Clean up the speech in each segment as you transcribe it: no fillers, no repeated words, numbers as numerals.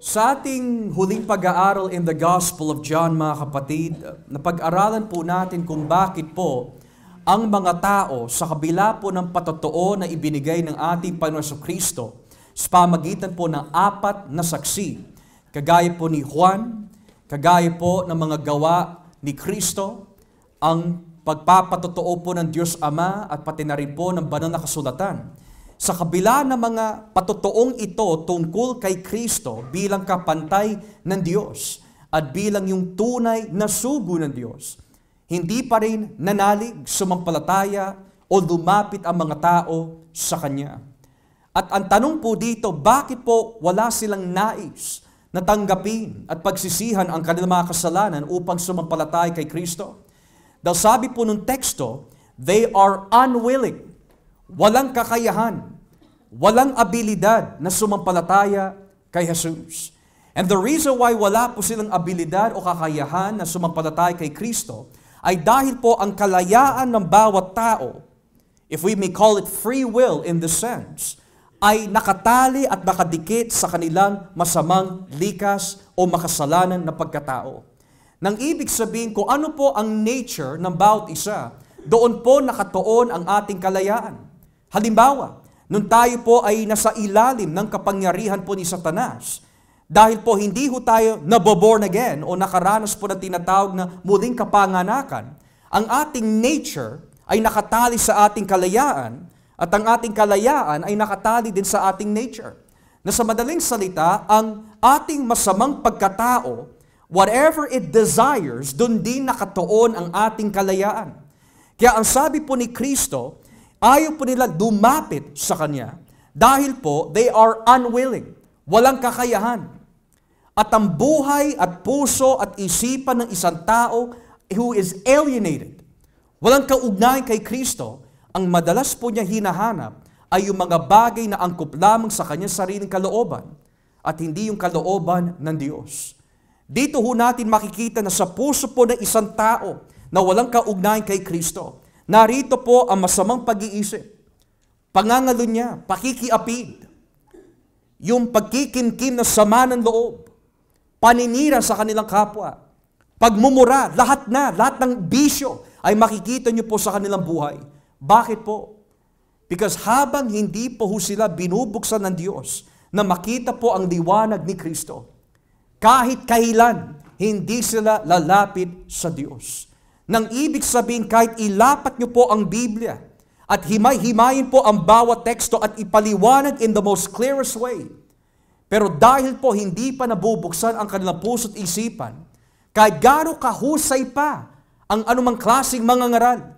Sa ating huling pag-aaral in the Gospel of John, mga kapatid, napag-aralan po natin kung bakit po ang mga tao sa kabila po ng patotoo na ibinigay ng ating Panginoon Kristo sa pamagitan po ng 4 na saksi, kagaya po ni Juan, kagaya po ng mga gawa ni Kristo, ang pagpapatotoo po ng Diyos Ama at pati na rin po ng banal na kasulatan. Sa kabila ng mga patotoong ito tungkol kay Kristo bilang kapantay ng Diyos at bilang yung tunay na sugo ng Diyos, hindi pa rin nanalig, sumampalataya o lumapit ang mga tao sa Kanya. At ang tanong po dito, bakit po wala silang nais na tanggapin at pagsisihan ang kanilang mga kasalanan upang sumampalataya kay Kristo? Dahil sabi po ng teksto, they are unwilling. Walang kakayahan, walang abilidad na sumampalataya kay Jesus. And the reason why wala po silang abilidad o kakayahan na sumampalataya kay Kristo ay dahil po ang kalayaan ng bawat tao, if we may call it free will in the sense, ay nakatali at nakadikit sa kanilang masamang likas o makasalanan na pagkatao. Nang ibig sabihin ko ano po ang nature ng bawat isa, doon po nakatuon ang ating kalayaan. Halimbawa, nung tayo po ay nasa ilalim ng kapangyarihan po ni Satanas, dahil po hindi ho tayo naboborn again o nakaranas po ng tinatawag na muling kapanganakan, ang ating nature ay nakatali sa ating kalayaan at ang ating kalayaan ay nakatali din sa ating nature. Na sa madaling salita, ang ating masamang pagkatao, whatever it desires, doon din nakatuon ang ating kalayaan. Kaya ang sabi po ni Kristo, ayaw po nila dumapit sa Kanya dahil po they are unwilling, walang kakayahan. At ang buhay at puso at isipan ng isang tao who is alienated, walang kaugnayan kay Kristo, ang madalas po niya hinahanap ay yung mga bagay na angkop lamang sa kanyang sariling kalooban at hindi yung kalooban ng Diyos. Dito ho natin makikita na sa puso po ng isang tao na walang kaugnayan kay Kristo, narito po ang masamang pag-iisip, pangangalo niya, pakikiapid, yung pagkikimkim na sama ng loob, paninira sa kanilang kapwa, pagmumura, lahat ng bisyo ay makikita niyo po sa kanilang buhay. Bakit po? Because habang hindi po sila binubuksan ng Diyos na makita po ang liwanag ni Kristo, kahit kailan, hindi sila lalapit sa Diyos. Nang ibig sabihin, kahit ilapat nyo po ang Biblia at himay-himayin po ang bawat teksto at ipaliwanag in the most clearest way, pero dahil po hindi pa nabubuksan ang kanilang puso at isipan, kahit gaano kahusay pa ang anumang klaseng mangangaral,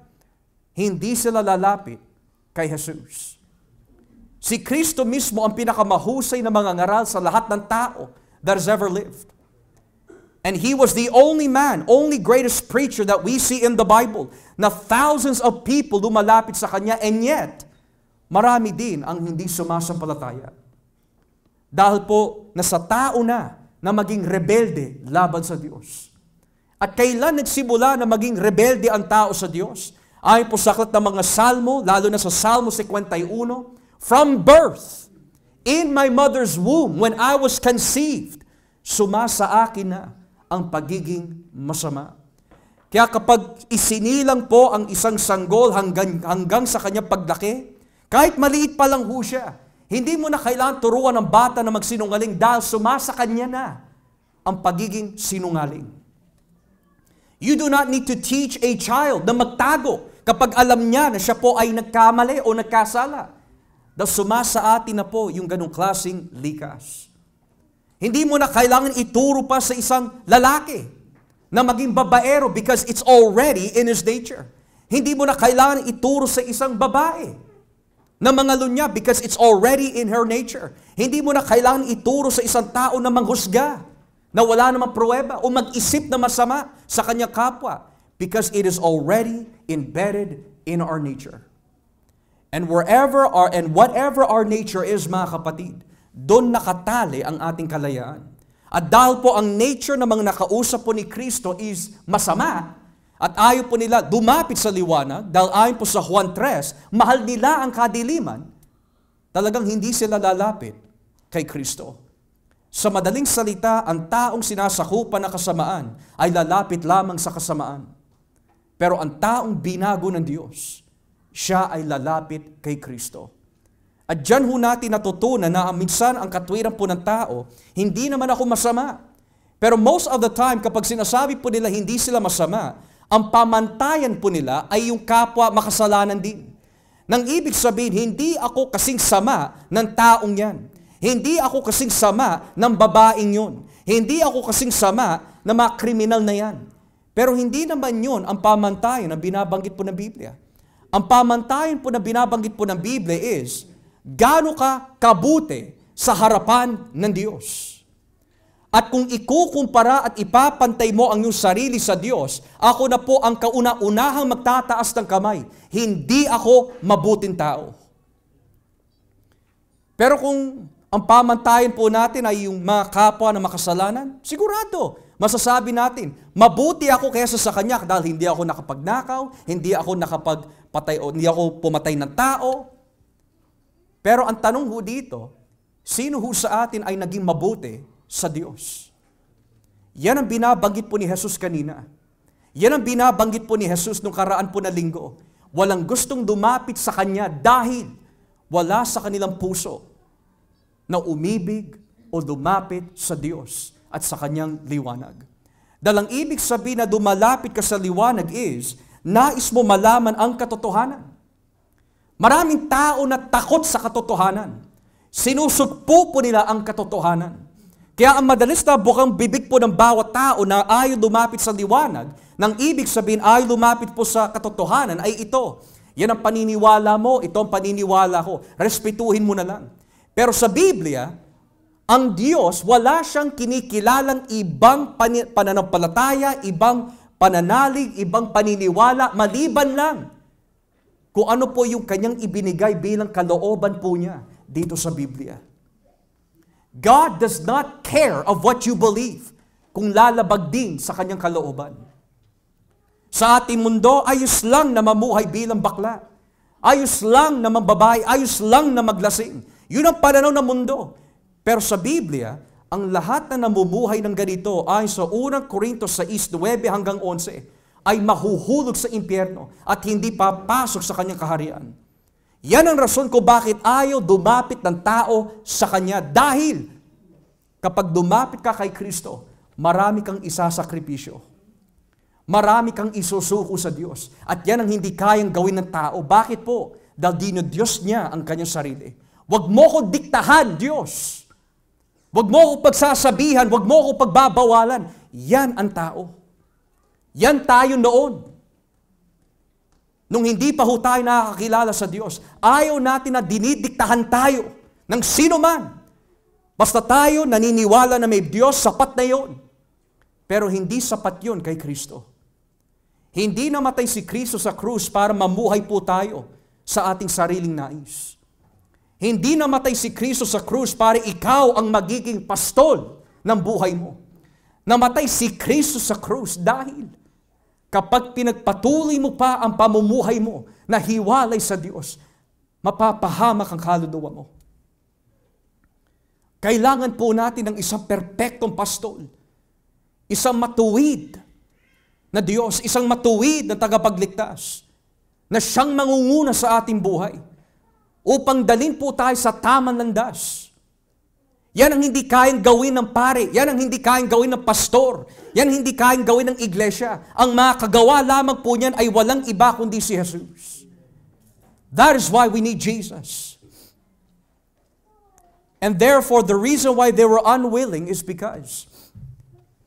hindi sila lalapit kay Jesus. Si Kristo mismo ang pinakamahusay na mangangaral sa lahat ng tao that has ever lived. And He was the only man, only greatest preacher that we see in the Bible, na thousands of people lumalapit sa Kanya, and yet, marami din ang hindi sumasampalataya. Dahil po, nasa tao na maging rebelde laban sa Diyos. At kailan nagsimula na maging rebelde ang tao sa Diyos? Ayon po sa aklat ng mga Salmo, lalo na sa Salmo 51, from birth, in my mother's womb, when I was conceived, sumasa akin na ang pagiging masama. Kaya kapag isinilang po ang isang sanggol hanggang sa kanyang paglaki, kahit maliit pa lang ho siya, hindi mo na kailangan turuan ng bata na magsinungaling dahil sumasa kanya na ang pagiging sinungaling. You do not need to teach a child na magtago kapag alam niya na siya po ay nagkamali o nagkasala. Dahil sumasa atin na po yung ganong klaseng likas. Hindi mo na kailangan ituro pa sa isang lalaki na maging babaero because it's already in his nature. Hindi mo na kailangan ituro sa isang babae na mangalunya because it's already in her nature. Hindi mo na kailangan ituro sa isang tao na manghusga na wala namang pruweba o mag-isip na masama sa kanyang kapwa because it is already embedded in our nature. And whatever our nature is, mga kapatid, doon nakatali ang ating kalayaan. At dahil po ang nature ng mga nakausap po ni Kristo is masama, at ayaw po nila dumapit sa liwanag, dahil ayon po sa Juan 3, mahal nila ang kadiliman, talagang hindi sila lalapit kay Kristo. Sa madaling salita, ang taong sinasakupan ng kasamaan ay lalapit lamang sa kasamaan. Pero ang taong binago ng Diyos, siya ay lalapit kay Kristo. At dyan ho natin natutunan na minsan ang katwiran po ng tao, hindi naman ako masama. Pero most of the time, kapag sinasabi po nila hindi sila masama, ang pamantayan po nila ay yung kapwa makasalanan din. Nang ibig sabihin, hindi ako kasing sama ng taong yan. Hindi ako kasing sama ng babaeng yun. Hindi ako kasing sama ng mga kriminal na yan. Pero hindi naman yun ang pamantayan na binabanggit po ng Biblia. Ang pamantayan po na binabanggit po ng Biblia is, gaano ka kabuti sa harapan ng Diyos. At kung ikukumpara at ipapantay mo ang iyong sarili sa Diyos, ako na po ang kauna-unahang magtataas ng kamay. Hindi ako mabuting tao. Pero kung ang pamantayan po natin ay yung mga kapwa na makasalanan, sigurado, masasabi natin, mabuti ako kaysa sa kanya dahil hindi ako nakapagnakaw, hindi ako nakapagpatay o hindi ako pumatay ng tao. Pero ang tanong ho dito, sino ho sa atin ay naging mabuti sa Diyos? Yan ang binabanggit po ni Jesus kanina. Yan ang binabanggit po ni Jesus nung karaan po na linggo. Walang gustong lumapit sa Kanya dahil wala sa kanilang puso na umibig o lumapit sa Diyos at sa Kanyang liwanag. Dalang ibig sabihin na dumalapit ka sa liwanag is, nais mo malaman ang katotohanan. Maraming tao na takot sa katotohanan. Sinusugpo po nila ang katotohanan. Kaya ang madalis na bukang bibig po ng bawat tao na ayaw lumapit sa liwanag, nang ibig sabihin ayaw lumapit po sa katotohanan ay ito. Yan ang paniniwala mo, ito ang paniniwala ko. Respetuhin mo na lang. Pero sa Biblia, ang Diyos, wala siyang kinikilalang ibang pananampalataya, ibang pananalig, ibang paniniwala, maliban lang kung ano po yung kanyang ibinigay bilang kalooban po niya dito sa Biblia. God does not care of what you believe kung lalabag din sa kanyang kalooban. Sa ating mundo, ayos lang na mamuhay bilang bakla. Ayos lang na mambabae, ayos lang na maglasing. Yun ang pananaw ng mundo. Pero sa Biblia, ang lahat na namumuhay ng ganito ay sa 1 Corintios 6:9 hanggang 11 ay mahuhulog sa impyerno at hindi papasok sa kanyang kaharian. Yan ang rason kung bakit ayaw dumapit ng tao sa Kanya. Dahil kapag dumapit ka kay Kristo, marami kang isasakripisyo. Marami kang isusuko sa Diyos. At yan ang hindi kayang gawin ng tao. Bakit po? Dahil dinodiyos niya ang kanyang sarili. Huwag mo ko diktahan, Diyos. Huwag mo ko pagsasabihan, huwag mo ko pagbabawalan. Yan ang tao. Yan tayo noon. Nung hindi pa ho tayo nakakilala sa Diyos, ayaw natin na dinidiktahan tayo ng sino man. Basta tayo naniniwala na may Diyos, sapat na yon. Pero hindi sapat yon kay Kristo. Hindi namatay si Kristo sa krus para mamuhay po tayo sa ating sariling nais. Hindi namatay si Kristo sa krus para ikaw ang magiging pastol ng buhay mo. Namatay si Kristo sa krus dahil kapag pinagpatuloy mo pa ang pamumuhay mo na hiwalay sa Diyos, mapapahamak ang kaluluwa mo. Kailangan po natin ng isang perpektong pastol, isang matuwid na Diyos, isang matuwid na tagapagligtas, na siyang mangunguna sa ating buhay, upang dalhin po tayo sa tamang landas. Yan ang hindi kayang gawin ng pare. Yan ang hindi kayang gawin ng pastor. Yan ang hindi kayang gawin ng iglesia. Ang makagawa lamang po niyan ay walang iba kundi si Jesus. That is why we need Jesus. And therefore, the reason why they were unwilling is because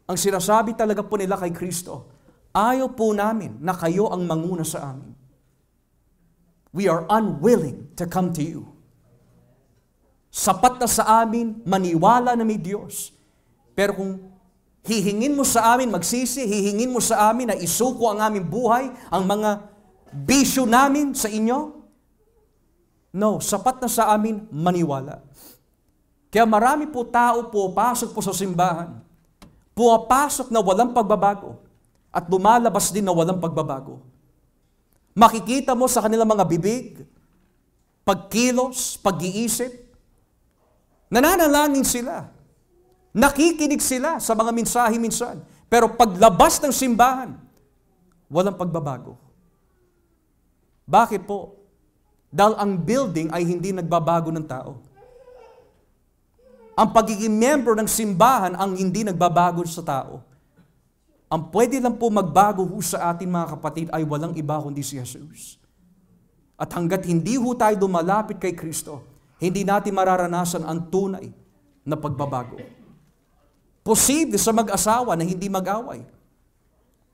ang sinasabi talaga po nila kay Kristo, ayaw po namin na kayo ang manguna sa amin. We are unwilling to come to you. Sapat na sa amin, maniwala na may Diyos. Pero kung hihingin mo sa amin magsisi, hihingin mo sa amin na isuko ang aming buhay, ang mga bisyo namin sa inyo, no, sapat na sa amin maniwala. Kaya marami po tao pasok po sa simbahan, pumapasok na walang pagbabago, at lumalabas din na walang pagbabago. Makikita mo sa kanilang mga bibig, pagkilos, pag-iisip, nananalangin sila. Nakikinig sila sa mga mensahe minsan. Pero paglabas ng simbahan, walang pagbabago. Bakit po? Dahil ang building ay hindi nagbabago ng tao. Ang pagiging member ng simbahan ang hindi nagbabago sa tao. Ang pwede lang po magbago ho sa atin mga kapatid ay walang iba kundi si Jesus. At hanggat hindi ho tayo dumalapit kay Kristo, hindi natin mararanasan ang tunay na pagbabago. Posible sa mag-asawa na hindi mag-away.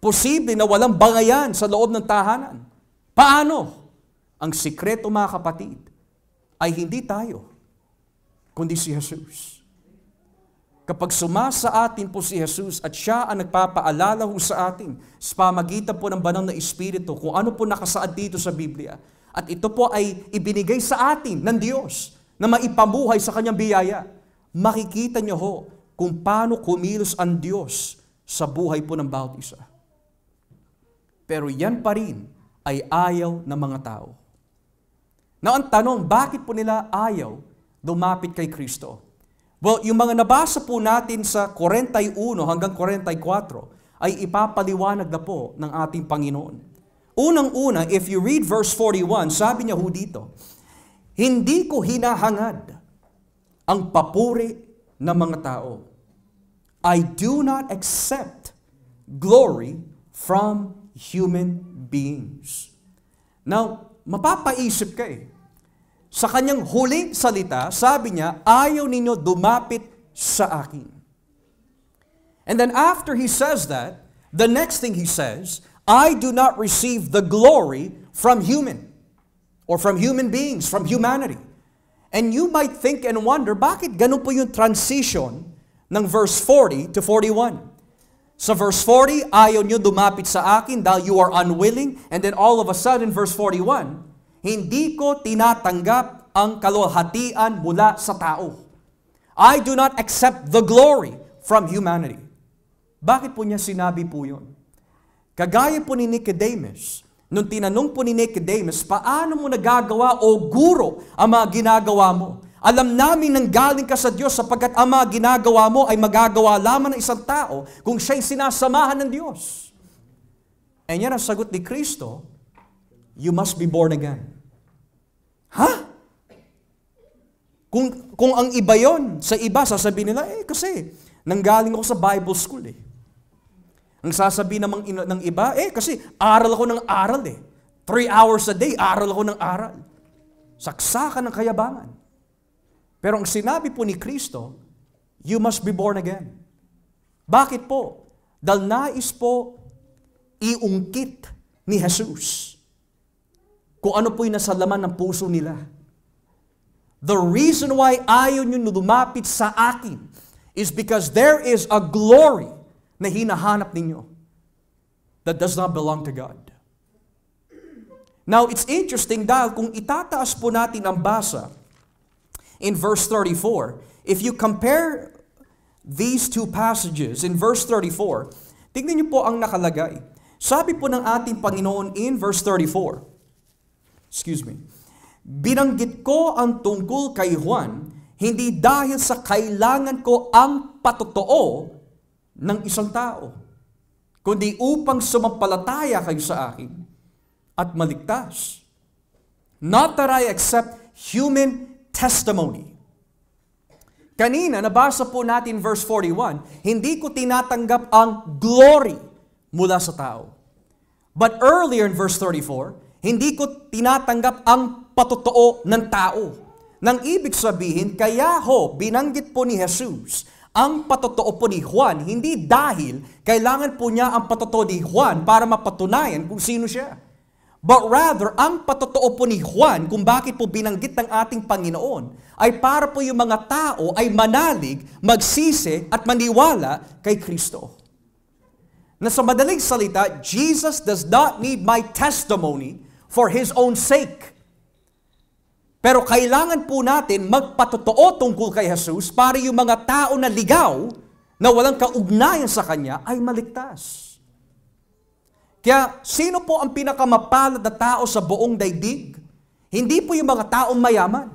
Posible na walang bangayan sa loob ng tahanan. Paano? Ang sikreto mga kapatid ay hindi tayo, kundi si Jesus. Kapag sumasa atin po si Jesus at siya ang nagpapaalala ho sa atin sa pamagitan po ng banal na Espiritu kung ano po nakasaad dito sa Biblia. At ito po ay ibinigay sa atin ng Diyos na maipamuhay sa kanyang biyaya. Makikita niyo ho kung paano kumilos ang Diyos sa buhay po ng bawat isa. Pero yan pa rin ay ayaw ng mga tao. Na ang tanong, bakit po nila ayaw lumapit kay Kristo? Well, yung mga nabasa po natin sa 41 hanggang 44 ay ipapaliwanag na po ng ating Panginoon. Unang-una, if you read verse 41, sabi niya ho dito, hindi ko hinahangad ang papuri ng mga tao. I do not accept glory from human beings. Now, mapapaisip ka eh. Sa kanyang huling salita, sabi niya, ayaw ninyo dumapit sa akin. And then after he says that, the next thing he says, I do not receive the glory from human or from human beings, from humanity. And you might think and wonder, bakit ganun po yung transition ng verse 40 to 41? Sa verse 40, ayaw nyo dumapit sa akin dahil you are unwilling. And then all of a sudden, verse 41, hindi ko tinatanggap ang kaluwalhatian mula sa tao. I do not accept the glory from humanity. Bakit po niya sinabi po yun? Kagaya po ni Nicodemus, nung tinanong po ni Nicodemus, paano mo nagagawa o guro ang mga ginagawa mo? Alam namin nang galing ka sa Diyos sapagkat ang mga ginagawa mo ay magagawa lamang ng isang tao kung siya'y sinasamahan ng Diyos. And yan ang sagot ni Kristo, you must be born again. Ha? Kung ang iba yon, sa iba, sasabihin nila, kasi nanggaling ako sa Bible school eh. Ang sasabihin namang ng iba, kasi aral ako ng aral eh. 3 hours a day, aral ako ng aral. Saksakan ng kayabangan. Pero ang sinabi po ni Kristo, you must be born again. Bakit po? Dahil nais po iungkit ni Jesus kung ano po yung nasa laman ng puso nila. The reason why ayaw nyo lumapit sa akin is because there is a glory na hinahanap ninyo that does not belong to God. Now, it's interesting dahil kung itataas po natin ang basa in verse 34, if you compare these two passages in verse 34, tignan niyo po ang nakalagay. Sabi po ng ating Panginoon in verse 34, binanggit ko ang tungkol kay Juan, hindi dahil sa kailangan ko ang patotoo ng isang tao, kundi upang sumampalataya kayo sa akin at maligtas. Not that I accept human testimony. Kanina, nabasa po natin verse 41, hindi ko tinatanggap ang glory mula sa tao. But earlier in verse 34, hindi ko tinatanggap ang patotoo ng tao. Nang ibig sabihin, kaya ho, binanggit po ni Jesus, ang patotoo po ni Juan, hindi dahil kailangan po niya ang patotoo ni Juan para mapatunayan kung sino siya. But rather, ang patotoo po ni Juan, kung bakit po binanggit ng ating Panginoon, ay para po yung mga tao ay manalig, magsisi at maniwala kay Kristo. Na sa madaling salita, Jesus does not need my testimony for His own sake. Pero kailangan po natin magpatotoo tungkol kay Jesus para yung mga tao na ligaw, na walang kaugnayan sa Kanya, ay maligtas. Kaya, sino po ang pinakamapalad na tao sa buong daigdig? Hindi po yung mga taong mayaman.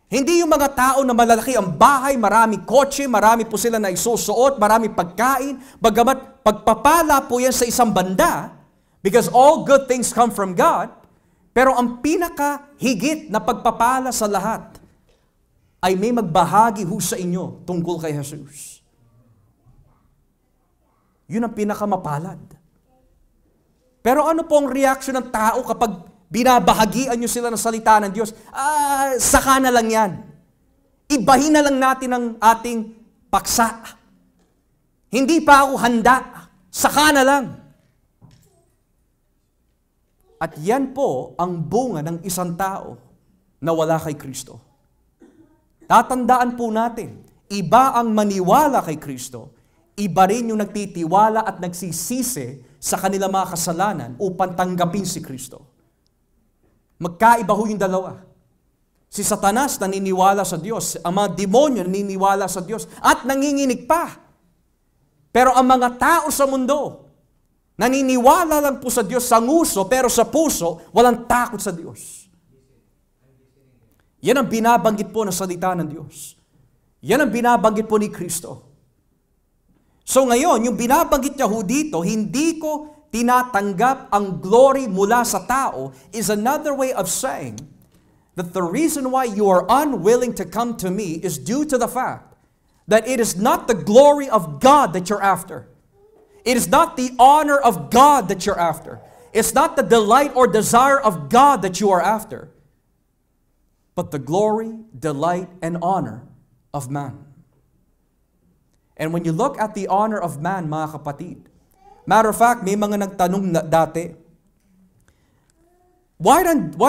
Hindi yung mga tao na malalaki ang bahay, marami kotse, marami po sila na isusuot, marami pagkain, bagamat pagpapala po yan sa isang banda, because all good things come from God, pero ang pinakahigit na pagpapala sa lahat ay may magbahagi ho sa inyo tungkol kay Jesus. Yun ang pinakamapalad. Pero ano po ang reaction ng tao kapag binabahagian nyo sila ng salita ng Diyos? Saka na lang yan. Ibahin na lang natin ang ating paksa. Hindi pa ako handa. Saka na lang. At yan po ang bunga ng isang tao na wala kay Kristo. Tatandaan po natin, iba ang maniwala kay Kristo, iba rin yung nagtitiwala at nagsisisi sa kanilang mga kasalanan upang tanggapin si Kristo. Magkaiba ho yung dalawa. Si Satanas naniniwala sa Diyos, ang mga demonyo naniniwala sa Diyos, at nanginginig pa. Pero ang mga tao sa mundo, naniniwala lang po sa Diyos sa nguso, pero sa puso, walang takot sa Diyos. Yan ang binabanggit po ng salita ng Diyos. Yan ang binabanggit po ni Kristo. So ngayon, yung binabanggit niya ho dito, hindi ko tinatanggap ang glory mula sa tao, is another way of saying that the reason why you are unwilling to come to me is due to the fact that it is not the glory of God that you're after. It is not the honor of God that you're after. It's not the delight or desire of God that you are after, but the glory, delight, and honor of man. And when you look at the honor of man, mga kapatid, matter of fact, may mga nagtanong dati, why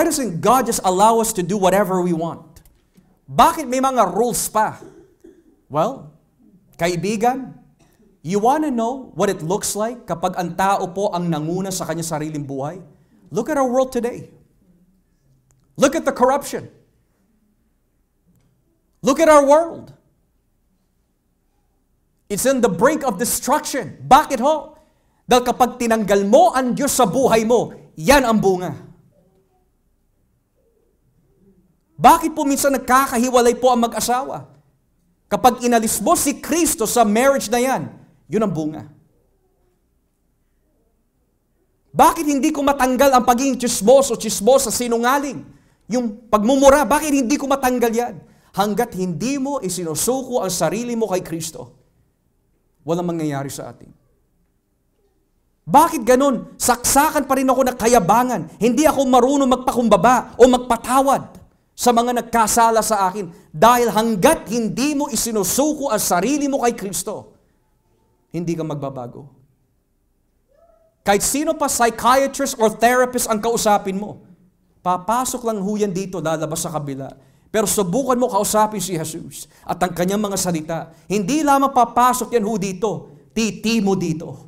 doesn't God just allow us to do whatever we want? Bakit may mga rules pa? Well, kaibigan, you want to know what it looks like kapag ang tao po ang nanguna sa kanyang sariling buhay? Look at our world today. Look at the corruption. Look at our world. It's in the brink of destruction. Bakit ho? Dahil kapag tinanggal mo ang Diyos sa buhay mo, yan ang bunga. Bakit po minsan nagkakahiwalay po ang mag-asawa? Kapag inalis mo si Kristo sa marriage na yan, yun ang bunga. Bakit hindi ko matanggal ang pagiging chismosa, sinungaling? Yung pagmumura, bakit hindi ko matanggal yan? Hanggat hindi mo isinusuko ang sarili mo kay Kristo, walang mangyayari sa atin. Bakit ganun? Saksakan pa rin ako ng kayabangan. Hindi ako marunong magpakumbaba o magpatawad sa mga nagkasala sa akin. Dahil hanggat hindi mo isinusuko ang sarili mo kay Kristo, hindi ka magbabago. Kahit sino pa psychiatrist or therapist ang kausapin mo, papasok lang ho yan dito, lalabas sa kabila. Pero subukan mo kausapin si Jesus at ang kanyang mga salita. Hindi lamang papasok yan ho dito, titi mo dito.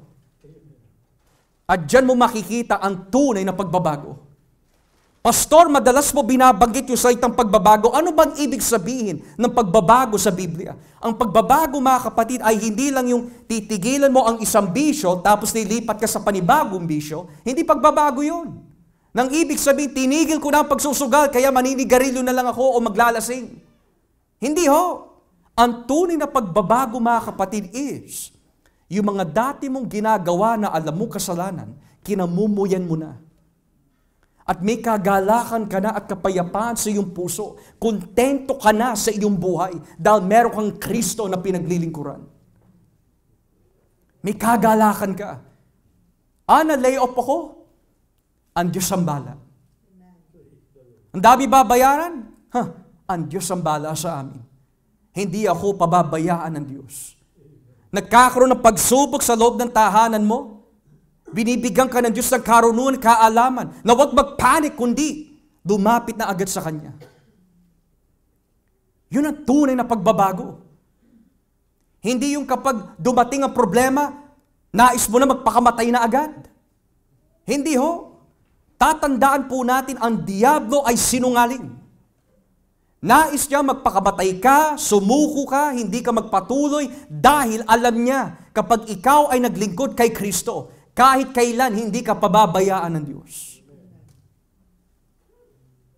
At dyan mo makikita ang tunay na pagbabago. Pastor, madalas mo binabanggit yung salitang pagbabago. Ano bang ibig sabihin ng pagbabago sa Biblia? Ang pagbabago, mga kapatid, ay hindi lang yung titigilan mo ang isang bisyo tapos nilipat ka sa panibagong bisyo. Hindi pagbabago yun. Nang ibig sabihin, tinigil ko na ang pagsusugal, kaya maninigarilyo na lang ako o maglalasing. Hindi ho. Ang tunay na pagbabago, mga kapatid, is yung mga dati mong ginagawa na alam mo kasalanan, kinamumuyan mo na. At may kagalakan ka na at kapayapaan sa iyong puso. Kontento ka na sa iyong buhay dahil meron kang Kristo na pinaglilingkuran. May kagalakan ka. Na-lay off ako? Ang Diyos ang bala. Ang dami babayaran? Ang Diyos ang bala sa amin. Hindi ako pababayaan ng Diyos. Nagkakaroon ng pagsubok sa loob ng tahanan mo, binibigyan ka ng Diyos ng karunungan, kaalaman, na huwag magpanik, kundi lumapit na agad sa Kanya. Yun ang tunay na pagbabago. Hindi yung kapag dumating ang problema, nais mo na magpakamatay na agad. Hindi ho. Tatandaan po natin, ang diablo ay sinungaling. Nais niya magpakamatay ka, sumuko ka, hindi ka magpatuloy, dahil alam niya, kapag ikaw ay naglingkod kay Kristo, kahit kailan hindi ka pababayaan ng Diyos.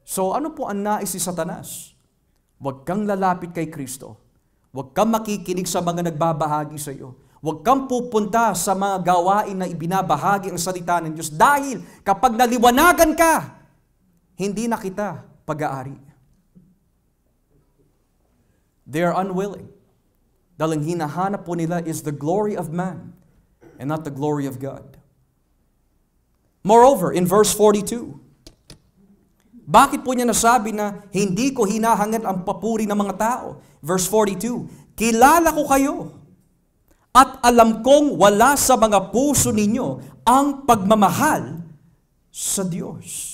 So ano po ang nais ni Satanas? Huwag kang lalapit kay Kristo. Huwag kang makikinig sa mga nagbabahagi sa iyo. Huwag kang pupunta sa mga gawain na ibinabahagi ang salita ng Diyos. Dahil kapag naliwanagan ka, hindi na kita pag-aari. They are unwilling. Dahil ang hinahanap po nila is the glory of man and not the glory of God. Moreover, in verse 42, bakit po niya nasabi na hindi ko hinahangad ang papuri ng mga tao? Verse 42, kilala ko kayo at alam kong wala sa mga puso ninyo ang pagmamahal sa Diyos.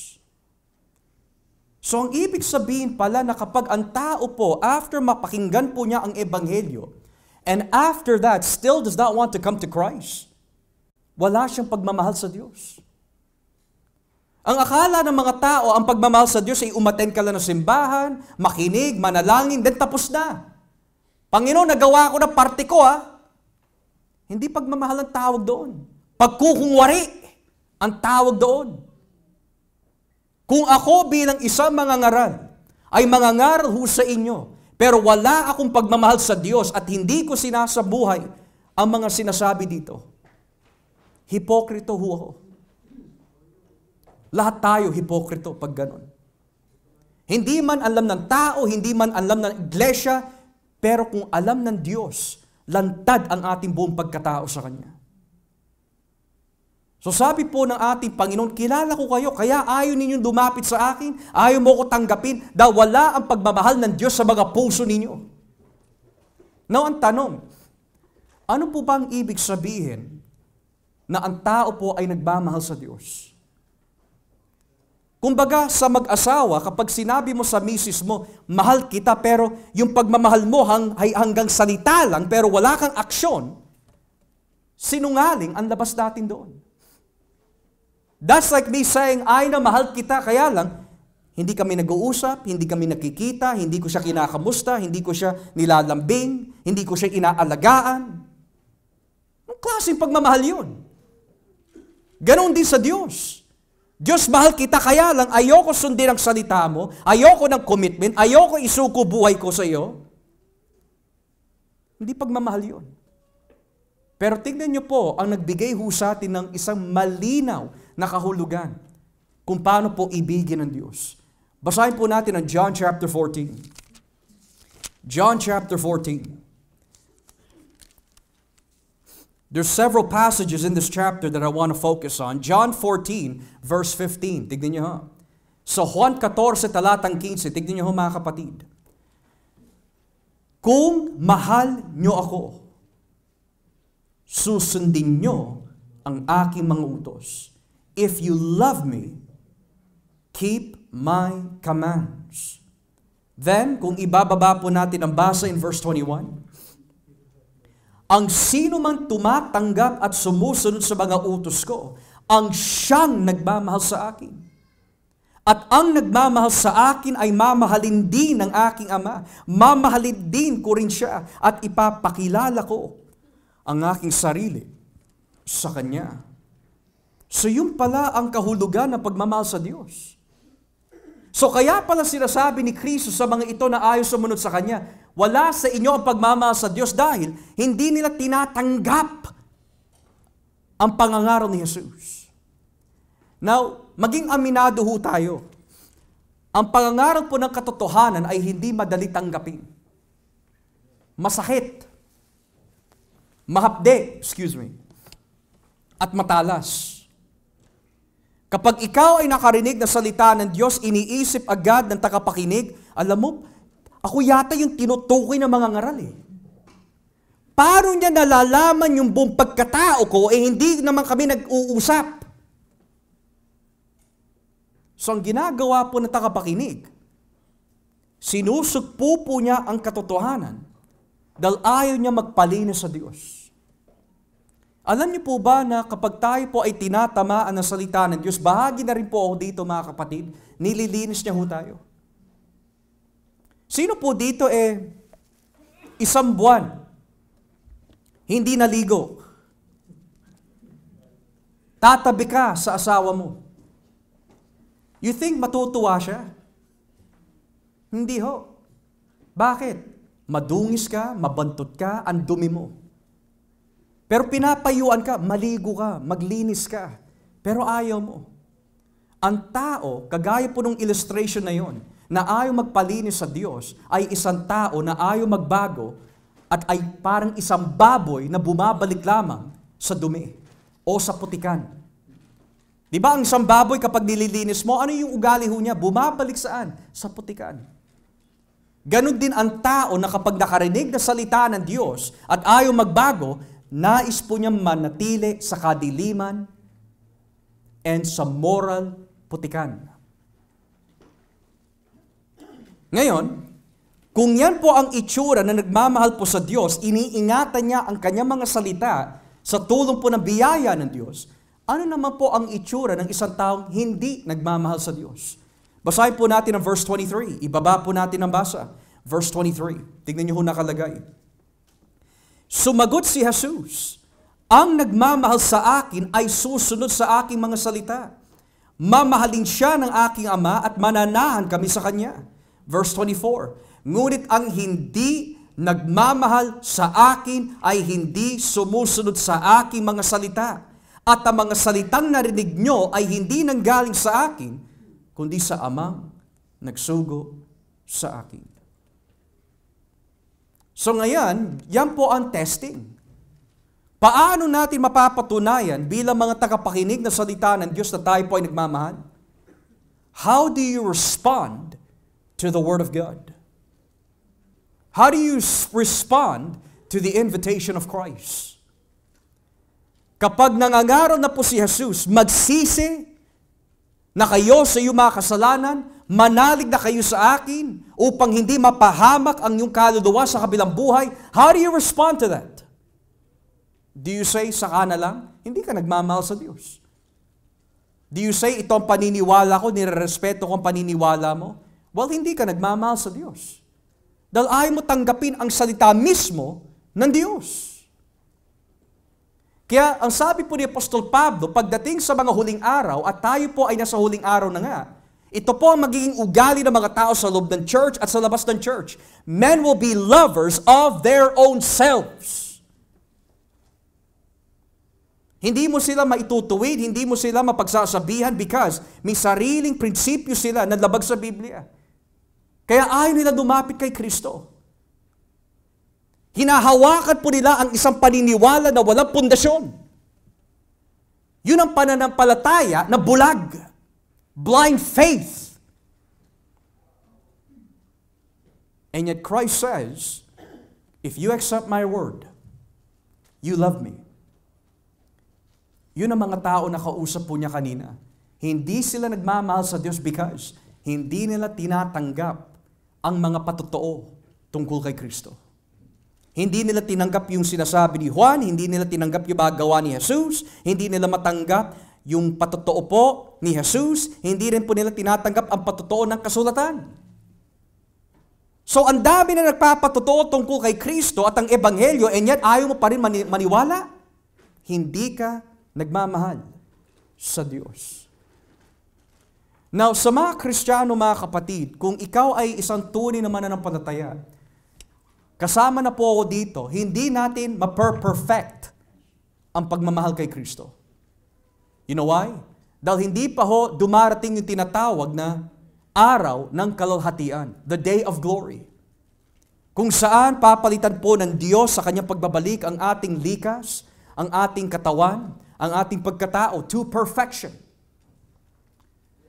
So ang ibig sabihin pala na kapag ang tao po, after mapakinggan po niya ang Ebanghelyo, and after that still does not want to come to Christ, wala siyang pagmamahal sa Diyos. Ang akala ng mga tao, ang pagmamahal sa Diyos ay umattend ka lang ng simbahan, makinig, manalangin, then tapos na. Panginoon, nagawa ko na parte ko Hindi pagmamahal ang tawag doon. Pagkukungwari ang tawag doon. Kung ako bilang isang mangangaral, ay mangangaral ho sa inyo, pero wala akong pagmamahal sa Diyos at hindi ko sinasabuhay ang mga sinasabi dito, hipokrito ho ako. Lahat tayo hipokrito pag ganon. Hindi man alam ng tao, hindi man alam ng iglesia, pero kung alam ng Diyos, lantad ang ating buong pagkatao sa Kanya. So sabi po ng ating Panginoon, kilala ko kayo, kaya ayaw ninyong lumapit sa akin, ayaw mo ko tanggapin, dahil wala ang pagmamahal ng Diyos sa mga puso ninyo. Now, ang tanong, ano po ba ang ibig sabihin na ang tao po ay nagmamahal sa Diyos? Kumbaga sa mag-asawa, kapag sinabi mo sa misis mo, mahal kita, pero yung pagmamahal mo hanggang salita lang, pero wala kang aksyon, sinungaling ang labas natin doon. That's like me saying, ay na mahal kita, kaya lang, hindi kami nag-uusap, hindi kami nakikita, hindi ko siya kinakamusta, hindi ko siya nilalambing, hindi ko siya inaalagaan. Anong klaseng pagmamahal yun? Ganon din sa Diyos. Diyos, mahal kita, kaya lang ayoko sundin ang salita mo, ayoko ng commitment, ayoko isuko buhay ko sa iyo. Hindi pagmamahal yun. Pero tignan niyo po, ang nagbigay ho sa atin ng isang malinaw na kahulugan kung paano po ibigin ng Diyos. Basahin po natin ang John chapter 14. John chapter 14. There's several passages in this chapter that I want to focus on. John 14, verse 15. Tignan niyo ha. So Juan 14, talatang 15. Tignan niyo ho mga kapatid. Kung mahal niyo ako, susundin niyo ang aking mga utos. If you love me, keep my commands. Then, kung ibababa po natin ang basa in verse 21, ang sino man tumatanggap at sumusunod sa mga utos ko, ang siyang nagmamahal sa akin. At ang nagmamahal sa akin ay mamahalin din ng aking Ama. Mamahalin din ko rin siya at ipapakilala ko ang aking sarili sa Kanya. So yun pala ang kahulugan ng pagmamahal sa Diyos. So kaya pala sinasabi ni Kristo sa mga ito na ayaw sumunod sa Kanya, wala sa inyo ang pagmamahal sa Diyos dahil hindi nila tinatanggap ang pangangaral ni Jesus. Now, maging aminado ho tayo. Ang pangangaral po ng katotohanan ay hindi madali tanggapin. Masakit. Mahapde, at matalas. Kapag ikaw ay nakarinig na salita ng Diyos, iniisip agad ng tagapakinig, alam mo, ako yata yung tinutukoy ng mga ngaral Paano niya nalalaman yung buong pagkatao ko, hindi naman kami nag-uusap. So ang ginagawa po ng tagapakinig, sinusugpo po niya ang katotohanan dahil ayaw niya magpalinis sa Diyos. Alam niyo po ba na kapag tayo po ay tinatamaan ng salita ng Diyos, bahagi na rin po ako dito mga kapatid, nililinis niya ho tayo. Sino po dito isang buwan, hindi naligo? Tatabi ka sa asawa mo. You think matutuwa siya? Hindi ho. Bakit? Madungis ka, mabantot ka, ang dumi mo. Pero pinapayuan ka, maligo ka, maglinis ka. Pero ayaw mo. Ang tao, kagaya po nung illustration na yon, na ayaw magpalinis sa Diyos, ay isang tao na ayaw magbago at ay parang isang baboy na bumabalik lamang sa dumi o sa putikan. Di ba ang isang baboy kapag nililinis mo, ano yung ugali ho niya? Bumabalik saan? Sa putikan. Ganon din ang tao na kapag nakarinig na salita ng Diyos at ayaw magbago, nais po niya manatili sa kadiliman and sa moral putikan. Ngayon, kung yan po ang itsura na nagmamahal po sa Diyos, iniingatan niya ang kanyang mga salita sa tulong po ng biyaya ng Diyos, ano naman po ang itsura ng isang taong hindi nagmamahal sa Diyos? Basahin po natin ang verse 23. Ibaba po natin ang basa. Verse 23. Tignan niyo ho nakalagay. Sumagot si Jesus, ang nagmamahal sa akin ay susunod sa aking mga salita. Mamahalin siya ng aking Ama at mananahan kami sa Kanya. Verse 24. Ngunit ang hindi nagmamahal sa akin ay hindi sumusunod sa aking mga salita. At ang mga salitang narinig nyo ay hindi nanggaling sa akin, kundi sa Amang nagsugo sa akin. So ngayon, yan po ang testing. Paano natin mapapatunayan bilang mga tagapakinig na salita ng Diyos na tayo po ay nagmamahal? How do you respond to the Word of God? How do you respond to the invitation of Christ? Kapag nangangaral na po si Jesus, magsisi na kayo sa iyong mga kasalanan, manalig na kayo sa akin upang hindi mapahamak ang iyong kaluluwa sa kabilang buhay, how do you respond to that? Do you say, saka na lang? Hindi ka nagmamahal sa Diyos. Do you say, ito ang paniniwala ko, nirerespeto ko ang paniniwala mo? Well, hindi ka nagmamahal sa Diyos. Dahil ayaw mo tanggapin ang salita mismo ng Diyos. Kaya ang sabi po ni Apostol Pablo, pagdating sa mga huling araw, at tayo po ay nasa huling araw na nga, ito po ang magiging ugali ng mga tao sa loob ng church at sa labas ng church. Men will be lovers of their own selves. Hindi mo sila maitutuwid, hindi mo sila mapagsasabihan because may sariling prinsipyo sila na labag sa Biblia. Kaya ayaw nila lumapit kay Kristo. Hinahawakan po nila ang isang paniniwala na walang pundasyon. Yun ang pananampalataya na bulag. Blind faith. And yet Christ says, if you accept my word, you love me. Yun ang mga tao na kausap po niya kanina. Hindi sila nagmamahal sa Diyos because hindi nila tinatanggap ang mga patotoo tungkol kay Kristo. Hindi nila tinanggap yung sinasabi ni Juan, hindi nila tinanggap yung magawa ni Jesus, hindi nila matanggap yung patotoo po ni Jesus, hindi rin po nila tinatanggap ang patotoo ng kasulatan. So ang dami na nagpapatotoo tungkol kay Kristo at ang Ebanghelyo, and yet ayaw mo pa rin maniwala, hindi ka nagmamahal sa Diyos. Now, sa mga Kristiyano, mga kapatid, kung ikaw ay isang tunay na mananampalataya, kasama na po ako dito, hindi natin ma-perfect ang pagmamahal kay Kristo. You know why? Dahil hindi pa ho dumarating yung tinatawag na araw ng kalwalhatian, the day of glory. Kung saan papalitan po ng Diyos sa kanyang pagbabalik ang ating likas, ang ating katawan, ang ating pagkatao to perfection.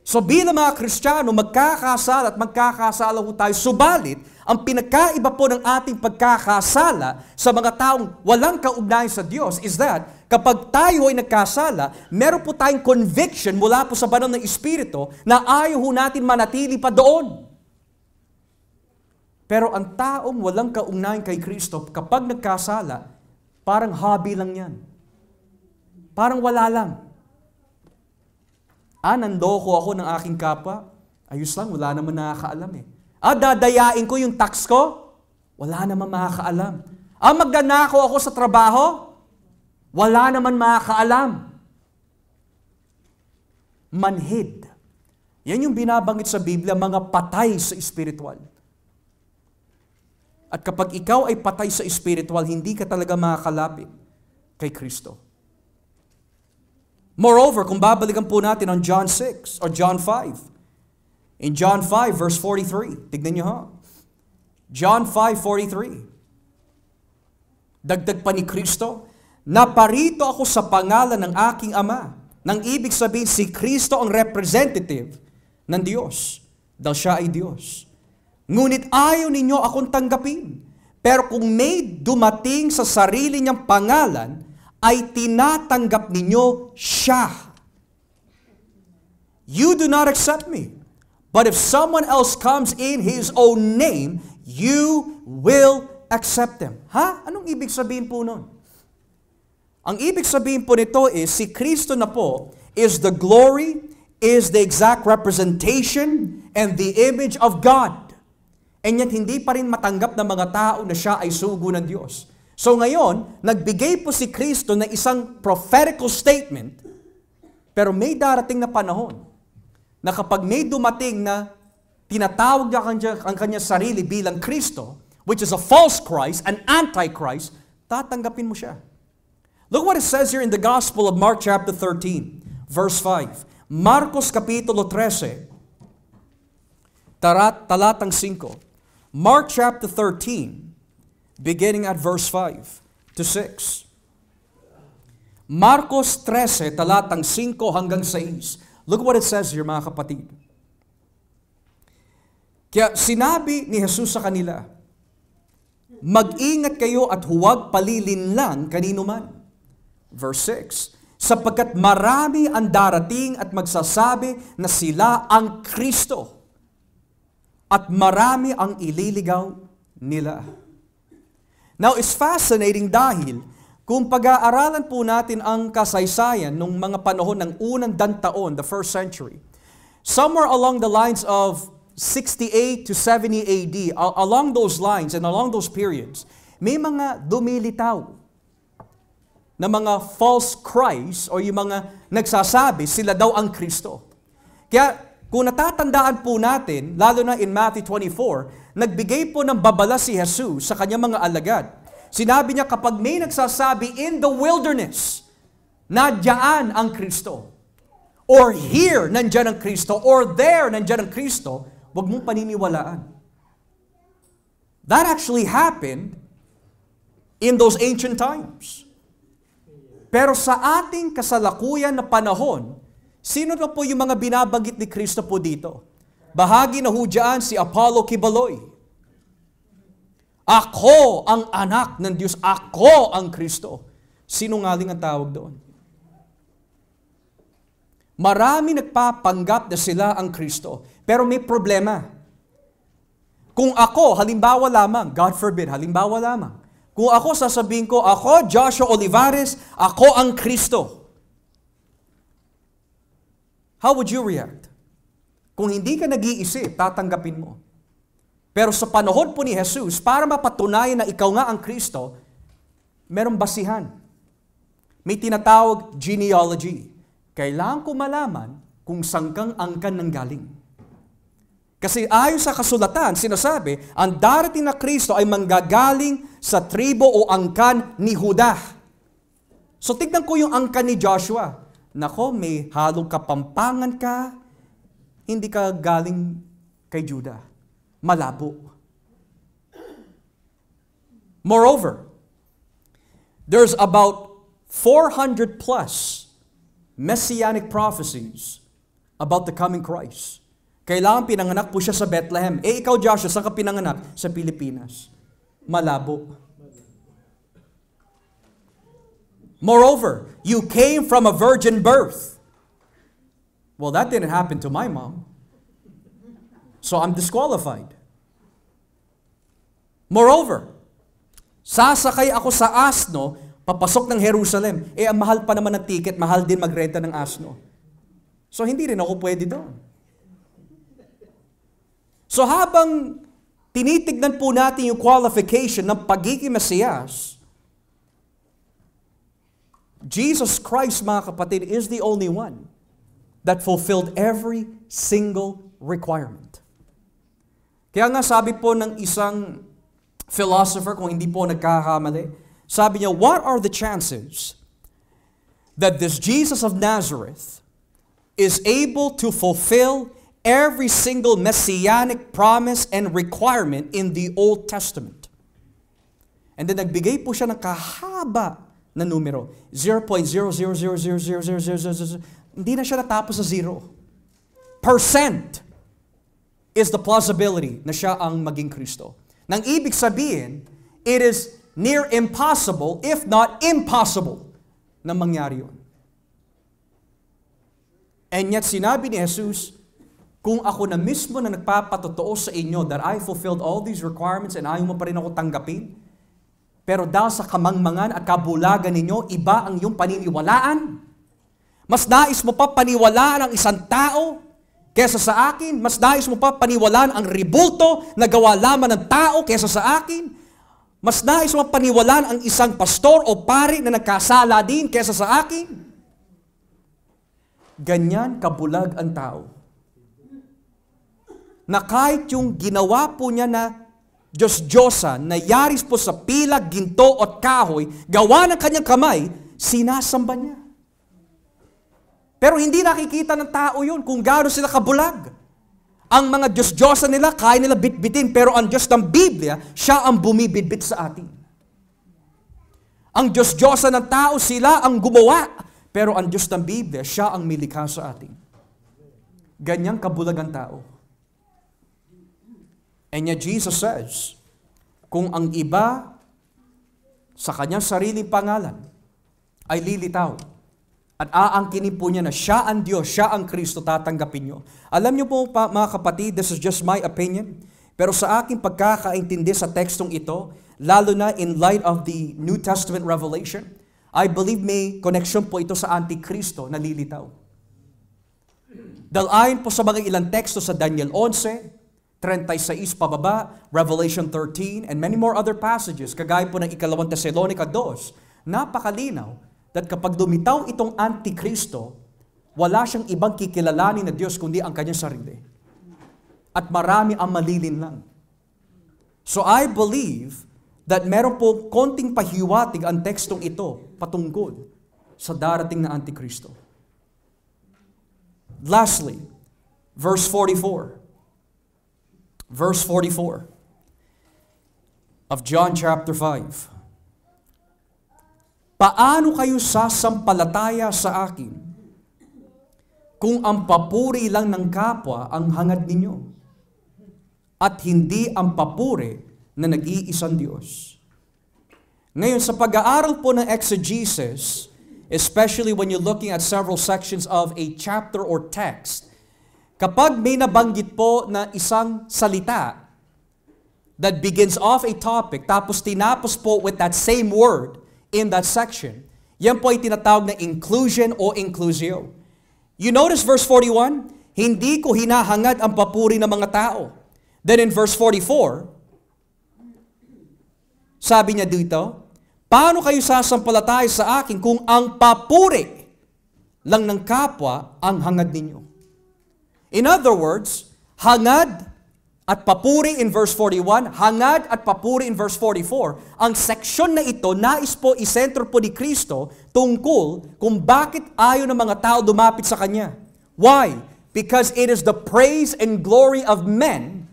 So bilang mga Kristiyano, magkakasala at magkakasala po tayo. Subalit, ang pinagkaiba po ng ating pagkakasala sa mga taong walang kaugnayan sa Diyos is that kapag tayo ay nagkasala, meron po tayong conviction mula po sa banal ng Espiritu na ayaw ho natin manatili pa doon. Pero ang taong walang kaugnayan kay Kristo, kapag nagkasala, parang hobby lang yan. Parang wala lang. Nandoko ako ng aking kapwa. Ayos lang, wala naman nakakaalam eh. Dadayain ko yung tax ko? Wala naman makakaalam. Magnanakaw ako sa trabaho? Wala naman makakaalam. Manhid. Yan yung binabanggit sa Biblia, mga patay sa espiritual. At kapag ikaw ay patay sa spiritual, hindi ka talaga makakalapit kay Kristo. Moreover, kung babalikan po natin ang John 6 or John 5. In John 5 verse 43, tignan niyo ha. John 5:43. Dagdag pa ni Kristo, naparito ako sa pangalan ng aking Ama. Nang ibig sabihin, si Kristo ang representative ng Diyos. Dahil siya ay Diyos. Ngunit ayaw ninyo akong tanggapin. Pero kung may dumating sa sarili niyang pangalan, ay tinatanggap ninyo siya. You do not accept me. But if someone else comes in his own name, you will accept them. Ha? Anong ibig sabihin po nun? Ang ibig sabihin po nito is, si Kristo na po is the glory, is the exact representation, and the image of God. And yet, hindi pa rin matanggap ng mga tao na siya ay sugo ng Diyos. So ngayon, nagbigay po si Kristo ng isang prophetical statement, pero may darating na panahon na kapag may dumating na tinatawag niya ang kanya sarili bilang Kristo, which is a false Christ, an antichrist, tatanggapin mo siya. Look what it says here in the Gospel of Mark chapter 13, verse 5. Marcos kapitulo 13, talatang 5. Mark chapter 13, beginning at verse 5 to 6. Marcos 13, talatang 5 hanggang 6. Look what it says here, mga kapatid. Kaya sinabi ni Jesus sa kanila, mag-ingat kayo at huwag palilinlang kanino man. Verse 6, sapagkat marami ang darating at magsasabi na sila ang Kristo, at marami ang ililigaw nila. Now, it's fascinating dahil kung pag-aaralan po natin ang kasaysayan nung mga panahon ng unang taon, the first century, somewhere along the lines of 68 to 70 AD, along those lines and along those periods, may mga dumilitaw na mga false Christ o yung mga nagsasabi sila daw ang Kristo. Kaya kung natatandaan po natin, lalo na in Matthew 24, nagbigay po ng babala si Jesus sa kanyang mga alagad. Sinabi niya, kapag may nagsasabi in the wilderness, na diyan ang Kristo, or here, nandiyan ang Kristo, or there, nandiyan ang Kristo, huwag mong paniniwalaan. That actually happened in those ancient times. Pero sa ating kasalukuyan na panahon, sino na po yung mga binabanggit ni Kristo po dito? Bahagi na ho dyan si Apollo Kibaloy. Ako ang anak ng Diyos. Ako ang Kristo. Sinungaling ang tawag doon. Marami nagpapanggap na sila ang Kristo. Pero may problema. Kung ako, halimbawa lamang, God forbid, halimbawa lamang, kung ako sasabihin ko, ako, Joshua Olivares, ako ang Kristo. How would you react? Kung hindi ka nag-iisip, tatanggapin mo. Pero sa panahon po ni Jesus, para mapatunayan na ikaw nga ang Kristo, merong basihan. May tinatawag genealogy. Kailangan ko malaman kung saan kang angkan nang galing. Kasi ayon sa kasulatan, sinasabi, ang darating na Kristo ay manggagaling sa tribo o angkan ni Juda. So tignan ko yung angkan ni Joshua. Nako, may halong kapampangan ka, hindi ka galing kay Juda. Malabo. Moreover, there's about 400 plus messianic prophecies about the coming Christ. Kailangan pinanganak po siya sa Bethlehem. Ikaw, Joshua, saan ka pinanganak? Sa Pilipinas. Malabo. Moreover, you came from a virgin birth. Well, that didn't happen to my mom. So I'm disqualified. Moreover, sasakay ako sa asno, papasok ng Jerusalem. Ang mahal pa naman ng ticket, mahal din magrenta ng asno. So hindi rin ako pwede doon. So habang tinitignan po natin yung qualification ng pagiging Mesiyas, Jesus Christ, mga kapatid, is the only one that fulfilled every single requirement. Kaya nga sabi po ng isang philosopher, kung hindi po nagkakamali. Sabi niya, what are the chances that this Jesus of Nazareth is able to fulfill every single messianic promise and requirement in the Old Testament? And then nagbigay po siya ng kahaba na numero. 0.000000000. Hindi na siya natapos sa 0. Percent is the plausibility na siya ang maging Kristo. Nang ibig sabihin, it is near impossible, if not impossible, na mangyari yun. And yet sinabi ni Jesus, kung ako na mismo na nagpapatotoo sa inyo that I fulfilled all these requirements and ayaw mo pa rin ako tanggapin, pero dahil sa kamangmangan at kabulagan ninyo, iba ang iyong paniniwalaan. Mas nais mo pa paniwalaan ang isang tao kesa sa akin. Mas nais mo pa paniwalaan ang ribulto na gawa lamang ng tao kesa sa akin. Mas nais mo paniwalaan ang isang pastor o pari na nagkasala din kesa sa akin. Ganyan kabulag ang tao. Na kahit yung ginawa po niya na Diyos-Diyosan, na yaris po sa pilag, ginto at kahoy, gawa ng kanyang kamay, sinasamba niya. Pero hindi nakikita ng tao yun kung gaano sila kabulag. Ang mga Diyos-Diyosan nila, kaya nila bitbitin, pero ang Diyos ng Biblia, siya ang bumibitbit sa atin. Ang Diyos-Diyosan ng tao, sila ang gumawa, pero ang Diyos ng Biblia, siya ang milikha sa atin. Ganyang kabulag ang tao. And yet Jesus says, kung ang iba sa kanyang sariling pangalan ay lilitaw at aangkinin po niya na siya ang Diyos, siya ang Kristo, tatanggapin niyo. Alam niyo po mga kapatid, this is just my opinion, pero sa aking pagkakaintindi sa tekstong ito, lalo na in light of the New Testament revelation, I believe may connection po ito sa Antikristo na lilitaw. Dahil ayon po sa mga ilang teksto sa Daniel 11, 36 pababa, Revelation 13, and many more other passages, kagaya po ng 2 Thessalonica 2, napakalinaw that kapag lumitaw itong Antikristo, wala siyang ibang kikilalanin na Diyos kundi ang kanyang sarili. At marami ang malilin lang. So I believe that meron po konting pahiwatig ang tekstong ito patungkol sa darating na Antikristo. Lastly, verse 44. Verse 44 of John chapter 5. Paano kayo sasampalataya sa akin kung ang papuri lang ng kapwa ang hangad ninyo at hindi ang papuri na nag-iisang Diyos? Ngayon, sa pag-aaral po ng exegesis, especially when you're looking at several sections of a chapter or text, kapag may nabanggit po na isang salita that begins off a topic, tapos tinapos po with that same word in that section, yan po ay tinatawag na inclusion o inclusio. You notice verse 41, hindi ko hinahangad ang papuri ng mga tao. Then in verse 44, sabi niya dito, paano kayo sasampalataya sa akin kung ang papuri lang ng kapwa ang hangad ninyo? In other words, hangad at papuri in verse 41, hangad at papuri in verse 44, ang seksyon na ito, nais po isentro po ni Kristo tungkol kung bakit ayaw ng mga tao dumapit sa Kanya. Why? Because it is the praise and glory of men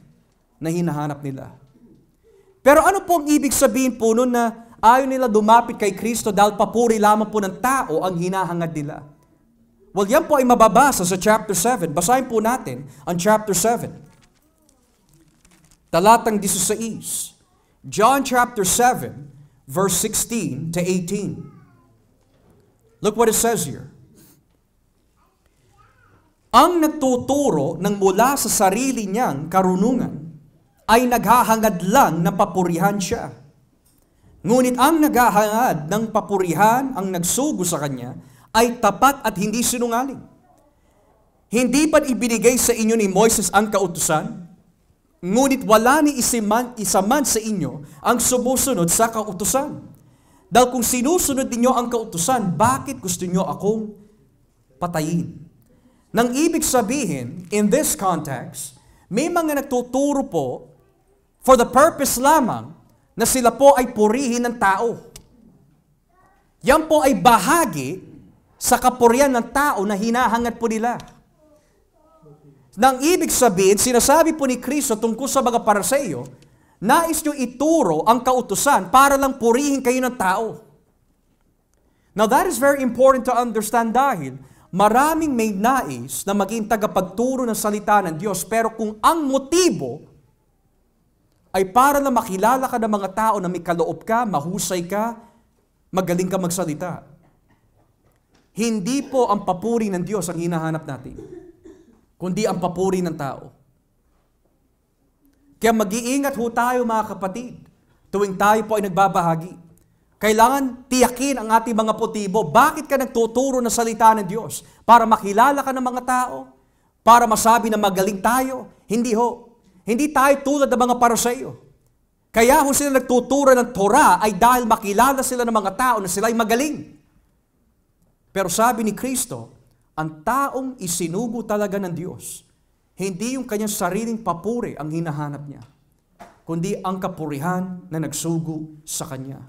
na hinahanap nila. Pero ano po ang ibig sabihin po nun na ayaw nila dumapit kay Kristo dahil papuri lamang po ng tao ang hinahangad nila? Well, yan po ay mababasa sa chapter 7. Basahin po natin ang chapter 7. Talatang 16. John chapter 7, verse 16 to 18. Look what it says here. Ang nagtuturo ng mula sa sarili niyang karunungan ay naghahangad lang na papurihan siya. Ngunit ang naghahangad ng papurihan, ang nagsugo sa kanya, ay tapat at hindi sinungaling. Hindi ba't ibinigay sa inyo ni Moises ang kautusan? Ngunit wala ni isa man sa inyo ang sumusunod sa kautusan. Dahil kung sinusunod ninyo ang kautusan, bakit gusto niyo akong patayin? Nang ibig sabihin, in this context, may mga nagtuturo po for the purpose lamang na sila po ay purihin ng tao. Yan po ay bahagi sa kapurihan ng tao na hinahangad po nila. Nang ibig sabihin, sinasabi po ni Kristo tungkol sa mga Pariseo, nais nyo ituro ang kautusan para lang purihin kayo ng tao. Now that is very important to understand dahil maraming may nais na maging tagapagturo ng salita ng Diyos, pero kung ang motibo ay para na makilala ka ng mga tao na may kaloob ka, mahusay ka, magaling ka magsalita, hindi po ang papuri ng Diyos ang hinahanap natin, kundi ang papuri ng tao. Kaya mag-iingat ho tayo mga kapatid, tuwing tayo po ay nagbabahagi. Kailangan tiyakin ang ating mga motibo. Bakit ka nagtuturo ng salita ng Diyos? Para makilala ka ng mga tao? Para masabi na magaling tayo? Hindi ho. Hindi tayo tulad ng mga Pariseo. Kaya kung sila nagtuturo ng Torah ay dahil makilala sila ng mga tao na sila ay magaling. Pero sabi ni Kristo, ang taong isinugo talaga ng Diyos, hindi yung kanyang sariling papuri ang hinahanap niya, kundi ang kapurihan na nagsugo sa Kanya.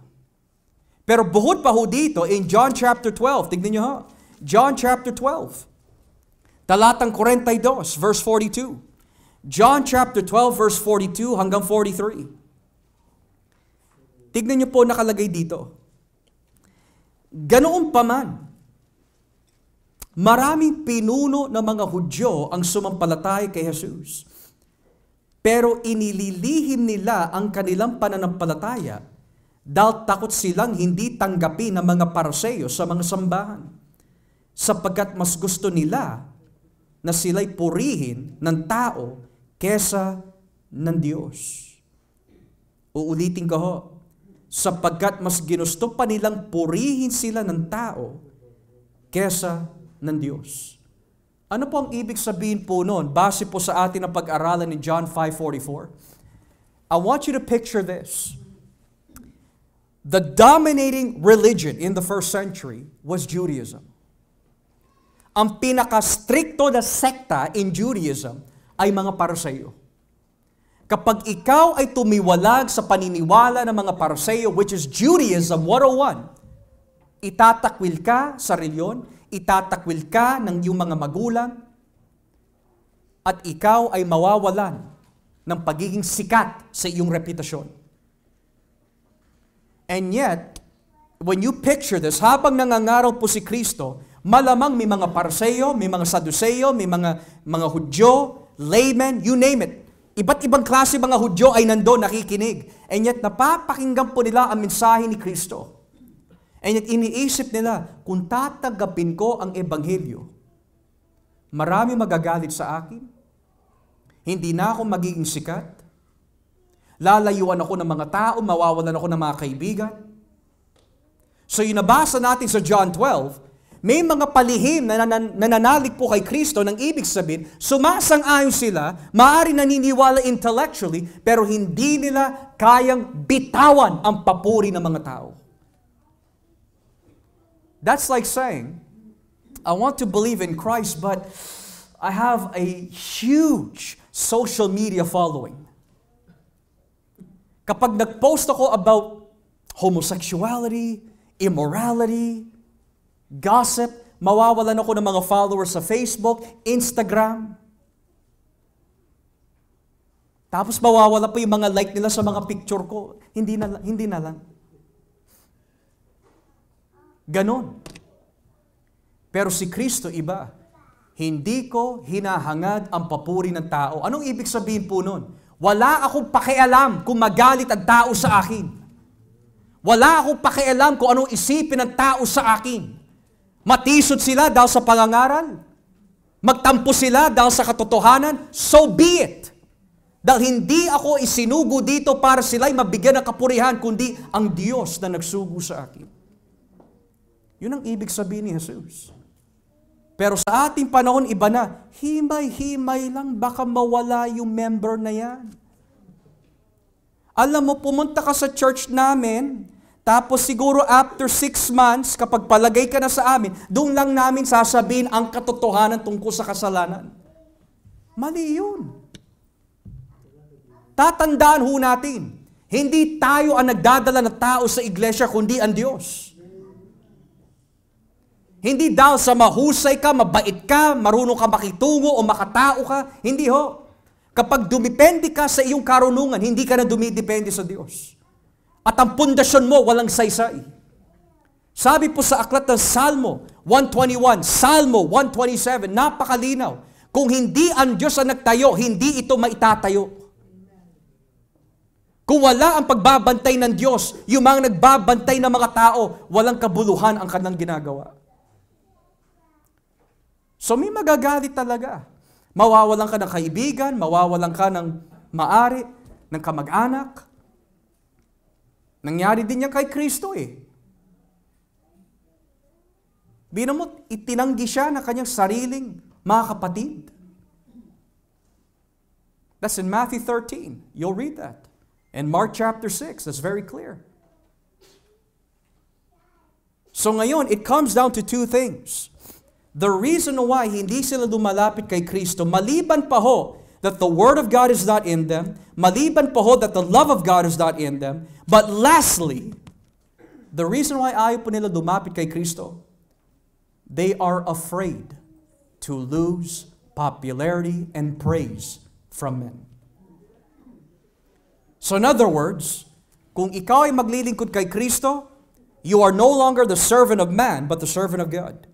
Pero buhod pa ho dito, in John chapter 12, tignan niyo ho, John chapter 12, talatang 42, verse 42. John chapter 12, verse 42 hanggang 43. Tignan niyo po nakalagay dito. Ganoon pa man, maraming pinuno ng mga Hudyo ang sumampalatay kay Jesus. Pero inililihim nila ang kanilang pananampalataya dahil takot silang hindi tanggapin ng mga Pariseo sa mga sambahan, sapagkat mas gusto nila na sila'y purihin ng tao kesa ng Diyos. Uulitin ko ho, sapagkat mas ginusto pa nilang purihin sila ng tao kesa ng Diyos. Ano po ang ibig sabihin po noon? Base po sa atin ang pag-aralan ni John 5:44. I want you to picture this. The dominating religion in the first century was Judaism. Ang pinaka-stricto na sekta in Judaism ay mga Pariseo. Kapag ikaw ay tumiwalag sa paniniwala ng mga Pariseo, which is Judaism 101, itatakwil ka sa reliyon, itatakwil ka ng iyong mga magulang, at ikaw ay mawawalan ng pagiging sikat sa iyong reputasyon. And yet, when you picture this, habang nangangaral po si Kristo, malamang may mga Pariseo, may mga Saduseo, may mga Hudyo, laymen, you name it. Iba't ibang klase mga Hudyo ay nandoon nakikinig. And yet, napapakinggan po nila ang mensahe ni Kristo. And yet, iniisip nila, kung tatanggapin ko ang Ebanghelyo, marami magagalit sa akin, hindi na ako magiging sikat, lalayuan ako ng mga tao, mawawalan ako ng mga kaibigan. So, yung nabasa natin sa John 12, may mga palihim na nananalig po kay Kristo ng ibig sabihin, sumasang-ayon sila, maaari naniniwala intellectually, pero hindi nila kayang bitawan ang papuri ng mga tao. That's like saying, I want to believe in Christ, but I have a huge social media following. Kapag nag-post ako about homosexuality, immorality, gossip, mawawalan ako ng mga followers sa Facebook, Instagram. Tapos mawawala pa yung mga like nila sa mga picture ko. Hindi na lang. Ganon. Pero si Kristo iba. Hindi ko hinahangad ang papuri ng tao. Anong ibig sabihin po nun? Wala akong pakialam kung magalit ang tao sa akin. Wala akong pakialam kung anong isipin ng tao sa akin. Matisod sila dahil sa pangangaral. Magtampo sila dahil sa katotohanan. So be it. Dahil hindi ako isinugo dito para sila'y mabigyan ng kapurihan, kundi ang Diyos na nagsugo sa akin. Yun ang ibig sabihin ni Jesus. Pero sa ating panahon, iba na. Himay-himay lang, baka mawala yung member na yan. Alam mo, pumunta ka sa church namin, tapos siguro after 6 months, kapag palagay ka na sa amin, doon lang namin sasabihin ang katotohanan tungkol sa kasalanan. Mali yun. Tatandaan ho natin, Hindi tayo ang nagdadala ng tao sa iglesia, kundi ang Diyos. Hindi dahil sa mahusay ka, mabait ka, marunong ka makitungo o makatao ka. Hindi ho. Kapag dumipende ka sa iyong karunungan, hindi ka na dumidepende sa Diyos. At ang pundasyon mo, walang saysay. Sabi po sa aklat ng Salmo 121, Salmo 127, napakalinaw. Kung hindi ang Diyos ang nagtayo, hindi ito maitatayo. Kung wala ang pagbabantay ng Diyos, yung mga nagbabantay ng mga tao, walang kabuluhan ang kanilang ginagawa. So may magagalit talaga. Mawawalan ka ng kaibigan, mawawalan ka ng maari, ng kamag-anak. Nangyari din yan kay Kristo eh. Binamot, itinanggi siya ng kanyang sariling mga kapatid. That's in Matthew 13. You'll read that. And Mark chapter 6, that's very clear. So ngayon, it comes down to two things. The reason why hindi sila lumalapit kay Kristo, maliban pa ho that the Word of God is not in them, maliban pa ho that the love of God is not in them, but lastly, the reason why ayaw po nila lumapit kay Kristo, they are afraid to lose popularity and praise from men. So in other words, kung ikaw ay maglilingkod kay Kristo, you are no longer the servant of man, but the servant of God.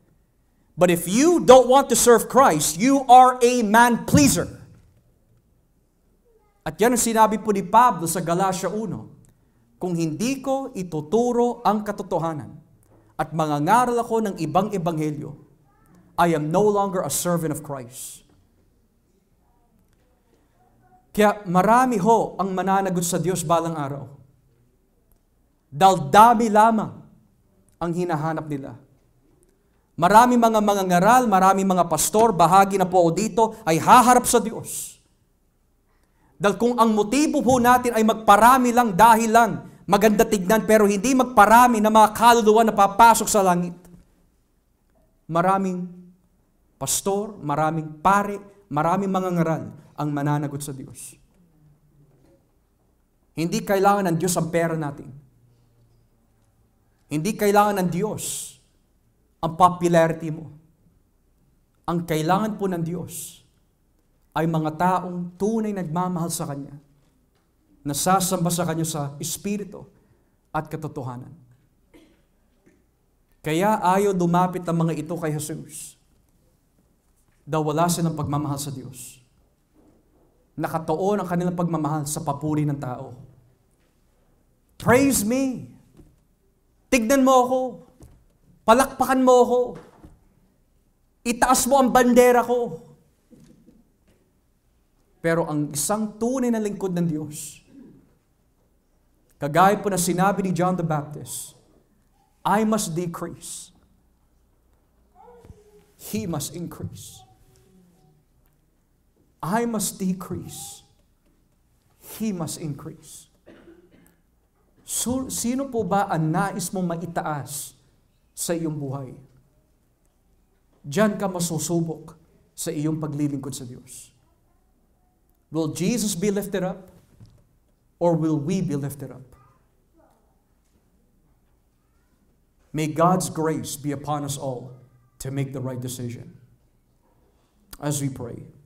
But if you don't want to serve Christ, you are a man-pleaser. At yan ang sinabi po ni Pablo sa Galatia 1. Kung hindi ko ituturo ang katotohanan at mangangaral ako ng ibang ebanghelyo, I am no longer a servant of Christ. Kaya marami ho ang mananagot sa Diyos balang araw. Dahil dami lamang ang hinahanap nila. Marami mga mangangaral, marami mga pastor, bahagi na po o dito, ay haharap sa Diyos. Dahil kung ang motibo po natin ay magparami lang dahil lang maganda tignan, pero hindi magparami na mga kaluluwa na papasok sa langit. Maraming pastor, maraming pare, maraming mangangaral ang mananagot sa Diyos. Hindi kailangan ng Diyos ang pera natin. Hindi kailangan ng Diyos ang popularity mo. Ang kailangan po ng Diyos ay mga taong tunay nagmamahal sa Kanya, nasasamba sa Kanya sa Espiritu at katotohanan. Kaya ayaw lumapit ang mga ito kay Jesus. Daw wala silang pagmamahal sa Diyos. Nakatuon ang kanilang pagmamahal sa papuri ng tao. Praise me. Tignan mo ako. Palakpakan mo ako. Itaas mo ang bandera ko. Pero ang isang tunay na lingkod ng Diyos, kagaya po na sinabi ni John the Baptist, I must decrease. He must increase. I must decrease. He must increase. So, sino po ba ang nais mong maitaas sa iyong buhay? Diyan ka masusubok sa iyong paglilingkod sa Diyos. Will Jesus be lifted up? Or will we be lifted up? May God's grace be upon us all to make the right decision. As we pray.